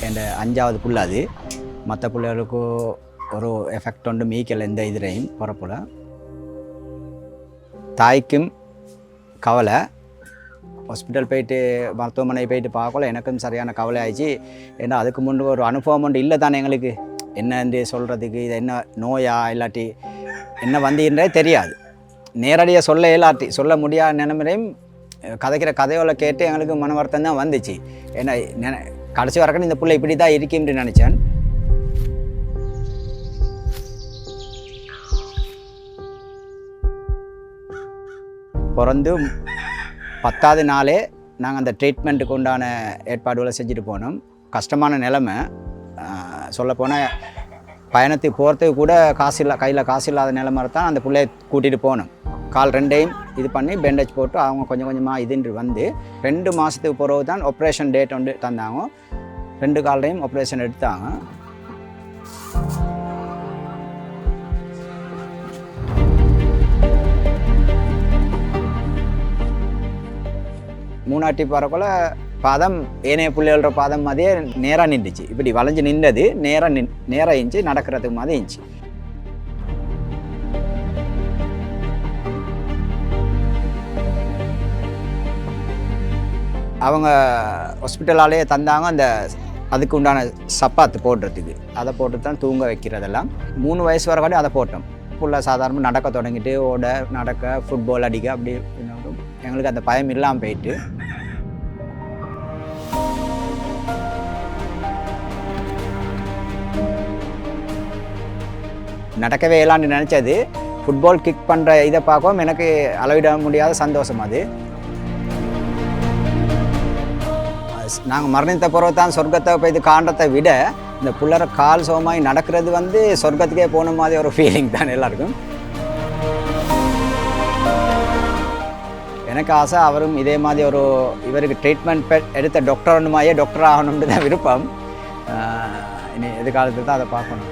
என் 5வது புள்ள அது. மற்ற பிள்ளைகளுக்கு ஒரு எஃபெக்ட் ஒன்று மீக்கல எந்த இதுலையும் பிறப்புல. தாய்க்கும் கவலை. ஹாஸ்பிட்டல் போயிட்டு மருத்துவமனை போயிட்டு பார்க்கல எனக்கும் சரியான கவலை ஆயிடுச்சு. ஏன்னா அதுக்கு முன்பு ஒரு அனுபவம் ஒன்று இல்லை தானே எங்களுக்கு. என்னன்னு சொல்கிறதுக்கு இது என்ன நோயா இல்லாட்டி என்ன வந்தீன்றே தெரியாது. நேரடியாக சொல்ல முடியாத நிலைமையிலையும் கதைக்கிற கதையோட கேட்டு எங்களுக்கு மன வருத்தம் தான் வந்துச்சு. ஏன்னா கடைசி வரைக்கும் இந்த பிள்ளை இப்படி தான் இருக்குன்னு நினச்சேன். பிறந்து 10வது நாளே நாங்கள் அந்த ட்ரீட்மெண்ட்டுக்கு உண்டான ஏற்பாடுகளை செஞ்சுட்டு போனோம். கஷ்டமான நிலைமை. சொல்லப்போனால் பயணத்துக்கு போகிறதுக்கு கூட கையில் காசு இல்லாத நிலைமை தான் அந்த பிள்ளையை கூட்டிகிட்டு போனோம். கால் 2யும் இது பண்ணி பேண்டேஜ் போட்டு அவங்க கொஞ்சம் கொஞ்சமாக இதுன்று வந்து 2 மாதத்துக்கு பிறகு தான் ஆப்ரேஷன் டேட் ஒன்று தந்தாங்க. 2 காலையும் ஆப்ரேஷன் எடுத்தாங்க. மூணாட்டி பறக்குள்ள பாதம் ஏனைய பிள்ளைகளோட பாதம் மாதிரியே நேராக நின்றுச்சு. இப்படி வளைஞ்சு நின்றது நேராக இருந்துச்சு, நடக்கிறதுக்கு மாதிரி இருந்துச்சு. அவங்க ஹாஸ்பிட்டலாலேயே தந்தாங்க அந்த அதுக்கு உண்டான சப்பாத்து போடுறதுக்கு. அதை போட்டு தான் தூங்க வைக்கிறதெல்லாம் 3 வயசு வரை கூட அதை போட்டோம். ஃபுல்லாக சாதாரணமாக நடக்க தொடங்கிட்டு நடக்க ஃபுட்பால் அடிக்க அப்படி எங்களுக்கு அந்த பயம் இல்லாமல் போயிட்டு நடக்கவே இல்லான்னு நினச்சது. ஃபுட்பால் கிக் பண்ணுற இதை பார்க்கவும் எனக்கு அளவிட முடியாத சந்தோஷம் அது. நாங்கள் மரணித்த பிறகு தான் சொர்க்கத்தை போய் இது காண்றதை விட இந்த புள்ளற கால் சோமாய் நடக்கிறது சொர்க்கத்துக்கே போன மாதிரி ஒரு ஃபீலிங் தான் எல்லாருக்கும். எனக்கு ஆசை அவரும் இதே மாதிரி இவருக்கு ட்ரீட்மெண்ட் எடுத்த டாக்டர் ஆகணும்னு தான் விருப்பம். இனி எதிர்காலத்துக்கு தான் அதை பார்க்கணும்.